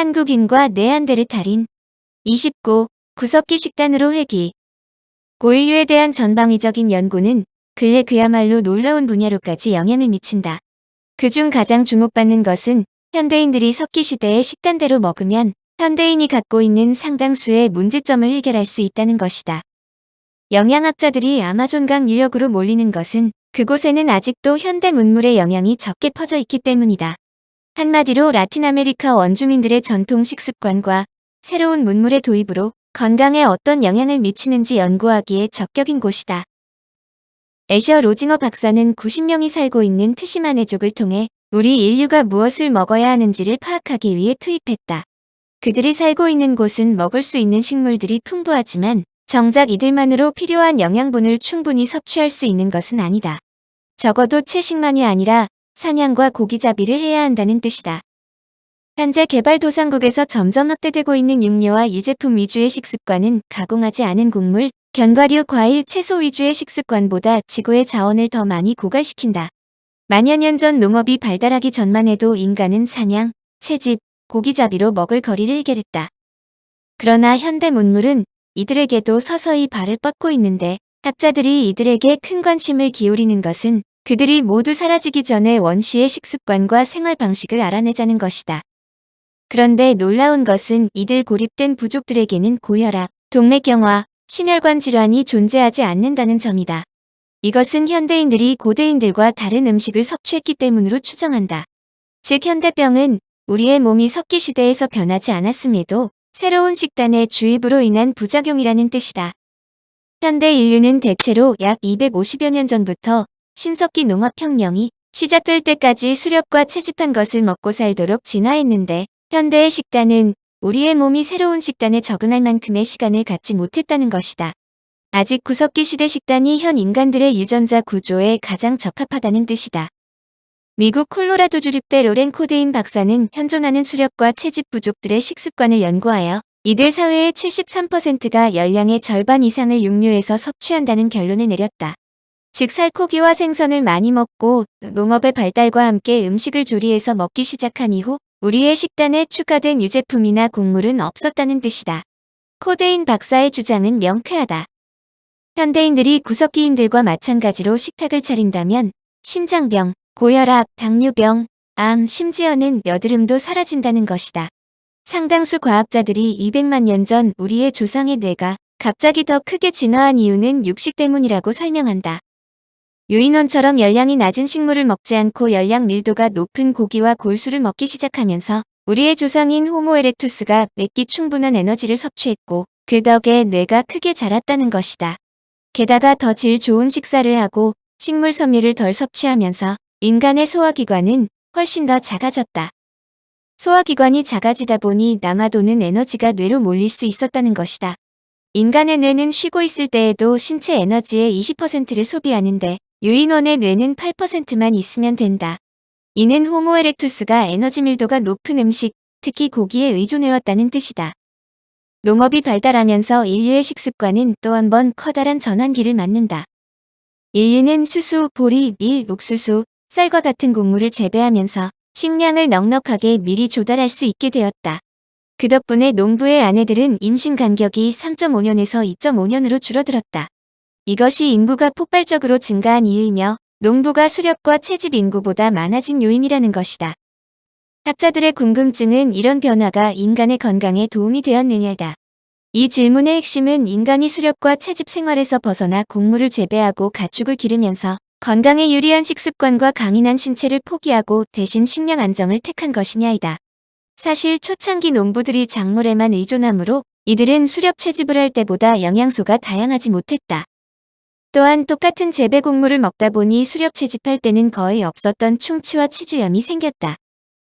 한국인과 네안데르탈인. 29. 구석기 식단으로 회귀. 고인류에 대한 전방위적인 연구는 근래 그야말로 놀라운 분야로까지 영향을 미친다. 그중 가장 주목받는 것은 현대인들이 석기시대의 식단대로 먹으면 현대인이 갖고 있는 상당수의 문제점을 해결할 수 있다는 것이다. 영양학자들이 아마존강 유역으로 몰리는 것은 그곳에는 아직도 현대 문물의 영향이 적게 퍼져 있기 때문이다. 한마디로 라틴 아메리카 원주민들의 전통 식습관과 새로운 문물의 도입으로 건강에 어떤 영향을 미치는지 연구하기에 적격인 곳이다. 애셔 로징어 박사는 90명이 살고 있는 트시마네족을 통해 우리 인류가 무엇을 먹어야 하는지를 파악하기 위해 투입했다. 그들이 살고 있는 곳은 먹을 수 있는 식물들이 풍부하지만 정작 이들만으로 필요한 영양분을 충분히 섭취할 수 있는 것은 아니다. 적어도 채식만이 아니라 사냥과 고기잡이를 해야 한다는 뜻이다. 현재 개발도상국에서 점점 확대되고 있는 육류와 유제품 위주의 식습관은 가공하지 않은 곡물, 견과류, 과일, 채소 위주의 식습관보다 지구의 자원을 더 많이 고갈시킨다. 만여 년 전 농업이 발달하기 전만 해도 인간은 사냥, 채집, 고기잡이로 먹을 거리를 해결했다. 그러나 현대 문물은 이들에게도 서서히 발을 뻗고 있는데 학자들이 이들에게 큰 관심을 기울이는 것은 그들이 모두 사라지기 전에 원시의 식습관과 생활 방식을 알아내자는 것이다. 그런데 놀라운 것은 이들 고립된 부족들에게는 고혈압, 동맥경화, 심혈관 질환이 존재하지 않는다는 점이다. 이것은 현대인들이 고대인들과 다른 음식을 섭취했기 때문으로 추정한다. 즉 현대병은 우리의 몸이 석기시대에서 변하지 않았음에도 새로운 식단의 주입으로 인한 부작용이라는 뜻이다. 현대 인류는 대체로 약 250여 년 전부터 신석기 농업혁명이 시작될 때까지 수렵과 채집한 것을 먹고 살도록 진화했는데 현대의 식단은 우리의 몸이 새로운 식단에 적응할 만큼의 시간을 갖지 못했다는 것이다. 아직 구석기 시대 식단이 현 인간들의 유전자 구조에 가장 적합하다는 뜻이다. 미국 콜로라도 주립대 로렌 코데인 박사는 현존하는 수렵과 채집 부족들의 식습관을 연구하여 이들 사회의 73%가 열량의 절반 이상을 육류에서 섭취한다는 결론을 내렸다. 즉 살코기와 생선을 많이 먹고 농업의 발달과 함께 음식을 조리해서 먹기 시작한 이후 우리의 식단에 추가된 유제품이나 곡물은 없었다는 뜻이다. 코데인 박사의 주장은 명쾌하다. 현대인들이 구석기인들과 마찬가지로 식탁을 차린다면 심장병, 고혈압, 당뇨병, 암, 심지어는 여드름도 사라진다는 것이다. 상당수 과학자들이 200만 년 전 우리의 조상의 뇌가 갑자기 더 크게 진화한 이유는 육식 때문이라고 설명한다. 유인원처럼 열량이 낮은 식물을 먹지 않고 열량 밀도가 높은 고기와 골수를 먹기 시작하면서 우리의 조상인 호모 에렉투스가 맵기 충분한 에너지를 섭취했고 그 덕에 뇌가 크게 자랐다는 것이다. 게다가 더 질 좋은 식사를 하고 식물 섬유를 덜 섭취하면서 인간의 소화기관은 훨씬 더 작아졌다. 소화기관이 작아지다 보니 남아도는 에너지가 뇌로 몰릴 수 있었다는 것이다. 인간의 뇌는 쉬고 있을 때에도 신체 에너지의 20%를 소비하는데 유인원의 뇌는 8%만 있으면 된다. 이는 호모 에렉투스가 에너지 밀도가 높은 음식, 특히 고기에 의존해왔다는 뜻이다. 농업이 발달하면서 인류의 식습관은 또 한 번 커다란 전환기를 맞는다. 인류는 수수, 보리, 밀, 옥수수, 쌀과 같은 곡물을 재배하면서 식량을 넉넉하게 미리 조달할 수 있게 되었다. 그 덕분에 농부의 아내들은 임신 간격이 3.5년에서 2.5년으로 줄어들었다. 이것이 인구가 폭발적으로 증가한 이유이며 농부가 수렵과 채집 인구보다 많아진 요인이라는 것이다. 학자들의 궁금증은 이런 변화가 인간의 건강에 도움이 되었느냐다. 이 질문의 핵심은 인간이 수렵과 채집 생활에서 벗어나 곡물을 재배하고 가축을 기르면서 건강에 유리한 식습관과 강인한 신체를 포기하고 대신 식량 안정을 택한 것이냐이다. 사실 초창기 농부들이 작물에만 의존하므로 이들은 수렵 채집을 할 때보다 영양소가 다양하지 못했다. 또한 똑같은 재배 곡물을 먹다 보니 수렵 채집할 때는 거의 없었던 충치와 치주염이 생겼다.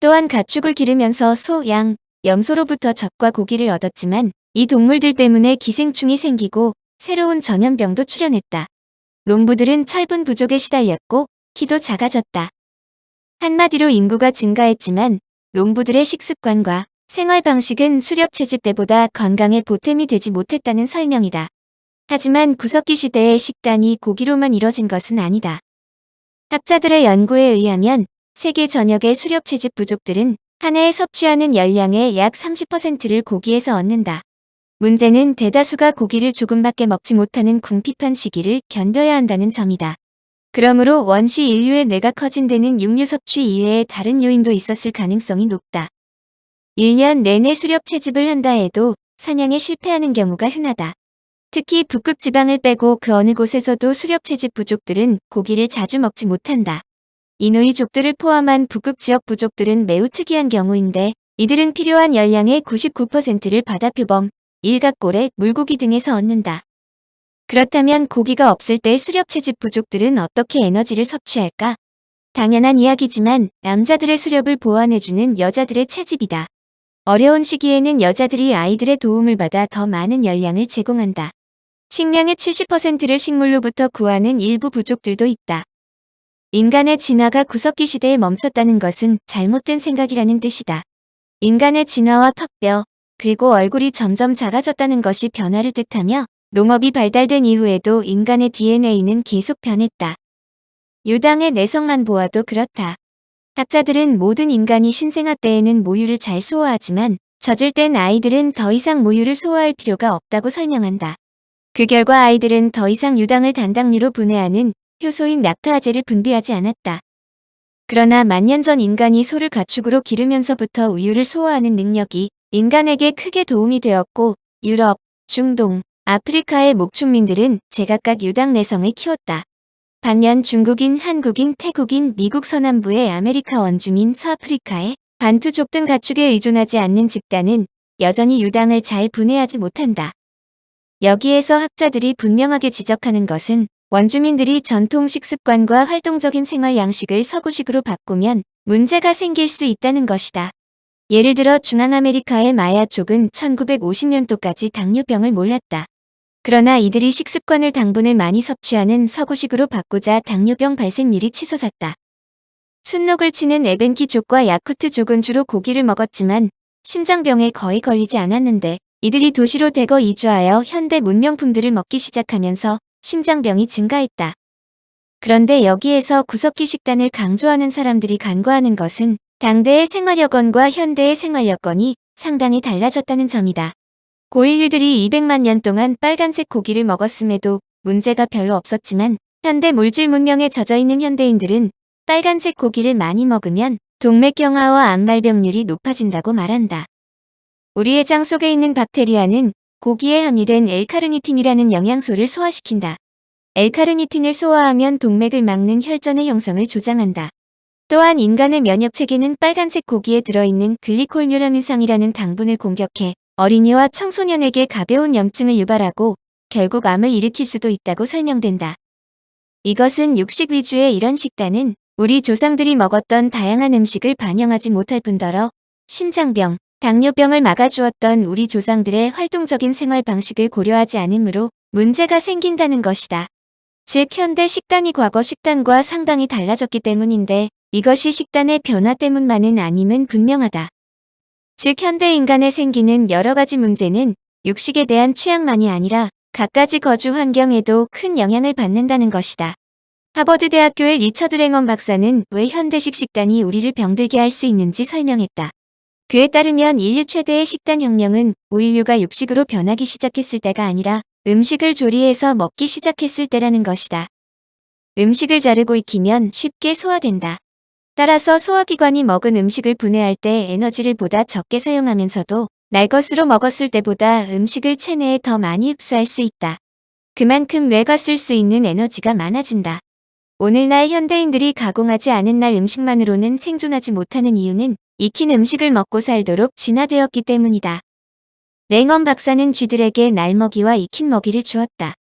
또한 가축을 기르면서 소, 양, 염소로부터 젖과 고기를 얻었지만 이 동물들 때문에 기생충이 생기고 새로운 전염병도 출현했다. 농부들은 철분 부족에 시달렸고 키도 작아졌다. 한마디로 인구가 증가했지만 농부들의 식습관과 생활 방식은 수렵 채집 때보다 건강에 보탬이 되지 못했다는 설명이다. 하지만 구석기 시대의 식단이 고기로만 이뤄진 것은 아니다. 학자들의 연구에 의하면 세계 전역의 수렵 채집 부족들은 한 해에 섭취하는 열량의 약 30%를 고기에서 얻는다. 문제는 대다수가 고기를 조금밖에 먹지 못하는 궁핍한 시기를 견뎌야 한다는 점이다. 그러므로 원시 인류의 뇌가 커진 데는 육류 섭취 이외에 다른 요인도 있었을 가능성이 높다. 1년 내내 수렵 채집을 한다 해도 사냥에 실패하는 경우가 흔하다. 특히 북극 지방을 빼고 그 어느 곳에서도 수렵 채집 부족들은 고기를 자주 먹지 못한다. 이누이족들을 포함한 북극 지역 부족들은 매우 특이한 경우인데 이들은 필요한 열량의 99%를 바다표범, 일각고래, 물고기 등에서 얻는다. 그렇다면 고기가 없을 때 수렵 채집 부족들은 어떻게 에너지를 섭취할까? 당연한 이야기지만 남자들의 수렵을 보완해주는 여자들의 채집이다. 어려운 시기에는 여자들이 아이들의 도움을 받아 더 많은 열량을 제공한다. 식량의 70%를 식물로부터 구하는 일부 부족들도 있다. 인간의 진화가 구석기 시대에 멈췄다는 것은 잘못된 생각이라는 뜻이다. 인간의 진화와 턱뼈, 그리고 얼굴이 점점 작아졌다는 것이 변화를 뜻하며 농업이 발달된 이후에도 인간의 DNA는 계속 변했다. 유당의 내성만 보아도 그렇다. 학자들은 모든 인간이 신생아 때에는 모유를 잘 소화하지만 젖을 땐 아이들은 더 이상 모유를 소화할 필요가 없다고 설명한다. 그 결과 아이들은 더 이상 유당을 단당류로 분해하는 효소인 락타아제를 분비하지 않았다. 그러나 만년 전 인간이 소를 가축으로 기르면서부터 우유를 소화하는 능력이 인간에게 크게 도움이 되었고 유럽, 중동, 아프리카의 목축민들은 제각각 유당 내성을 키웠다. 반면 중국인, 한국인, 태국인, 미국 서남부의 아메리카 원주민, 서아프리카의 반투족 등 가축에 의존하지 않는 집단은 여전히 유당을 잘 분해하지 못한다. 여기에서 학자들이 분명하게 지적하는 것은 원주민들이 전통 식습관과 활동적인 생활 양식을 서구식으로 바꾸면 문제가 생길 수 있다는 것이다. 예를 들어 중앙아메리카의 마야족은 1950년도까지 당뇨병을 몰랐다. 그러나 이들이 식습관을 당분을 많이 섭취하는 서구식으로 바꾸자 당뇨병 발생률이 치솟았다. 순록을 치는 에벤키족과 야쿠트족은 주로 고기를 먹었지만 심장병에 거의 걸리지 않았는데 이들이 도시로 대거 이주하여 현대 문명품들을 먹기 시작하면서 심장병이 증가했다. 그런데 여기에서 구석기 식단을 강조하는 사람들이 간과하는 것은 당대의 생활 여건과 현대의 생활 여건이 상당히 달라졌다는 점이다. 고인류들이 200만 년 동안 빨간색 고기를 먹었음에도 문제가 별로 없었지만 현대 물질 문명에 젖어있는 현대인들은 빨간색 고기를 많이 먹으면 동맥경화와 암말병률이 높아진다고 말한다. 우리의 장 속에 있는 박테리아는 고기에 함유된 엘카르니틴이라는 영양소를 소화시킨다. 엘카르니틴을 소화하면 동맥을 막는 혈전의 형성을 조장한다. 또한 인간의 면역체계는 빨간색 고기에 들어있는 글리콜뉴라민상이라는 당분을 공격해 어린이와 청소년에게 가벼운 염증을 유발하고 결국 암을 일으킬 수도 있다고 설명된다. 이것은 육식 위주의 이런 식단은 우리 조상들이 먹었던 다양한 음식을 반영하지 못할 뿐더러 심장병, 당뇨병을 막아주었던 우리 조상들의 활동적인 생활 방식을 고려하지 않으므로 문제가 생긴다는 것이다. 즉 현대 식단이 과거 식단과 상당히 달라졌기 때문인데 이것이 식단의 변화 때문만은 아님은 분명하다. 즉 현대 인간에 생기는 여러 가지 문제는 육식에 대한 취향만이 아니라 갖가지 거주 환경에도 큰 영향을 받는다는 것이다. 하버드 대학교의 리처드 랭엄 박사는 왜 현대식 식단이 우리를 병들게 할 수 있는지 설명했다. 그에 따르면 인류 최대의 식단 혁명은 고인류가 육식으로 변하기 시작했을 때가 아니라 음식을 조리해서 먹기 시작했을 때라는 것이다. 음식을 자르고 익히면 쉽게 소화된다. 따라서 소화기관이 먹은 음식을 분해할 때 에너지를 보다 적게 사용하면서도 날 것으로 먹었을 때보다 음식을 체내에 더 많이 흡수할 수 있다. 그만큼 뇌가 쓸 수 있는 에너지가 많아진다. 오늘날 현대인들이 가공하지 않은 날 음식만으로는 생존하지 못하는 이유는 익힌 음식을 먹고 살도록 진화되었기 때문이다. 랭엄 박사는 쥐들에게 날먹이와 익힌 먹이를 주었다.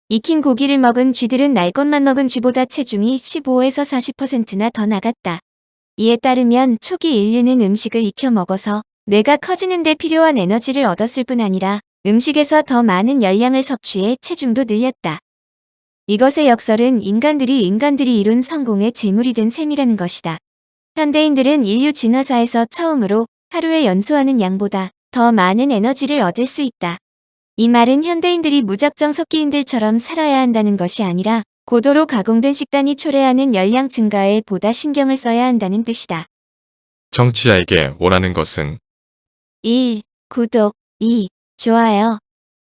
익힌 고기를 먹은 쥐들은 날 것만 먹은 쥐보다 체중이 15에서 40%나 더 나갔다. 이에 따르면 초기 인류는 음식을 익혀 먹어서 뇌가 커지는 데 필요한 에너지를 얻었을 뿐 아니라 음식에서 더 많은 열량을 섭취해 체중도 늘렸다. 이것의 역설은 인간들이 이룬 성공의 제물이 된 셈이라는 것이다. 현대인들은 인류 진화사에서 처음으로 하루에 연소하는 양보다 더 많은 에너지를 얻을 수 있다. 이 말은 현대인들이 무작정 석기인들처럼 살아야 한다는 것이 아니라 고도로 가공된 식단이 초래하는 열량 증가에 보다 신경을 써야 한다는 뜻이다. 청취자에게 원하는 것은 1. 구독 2. 좋아요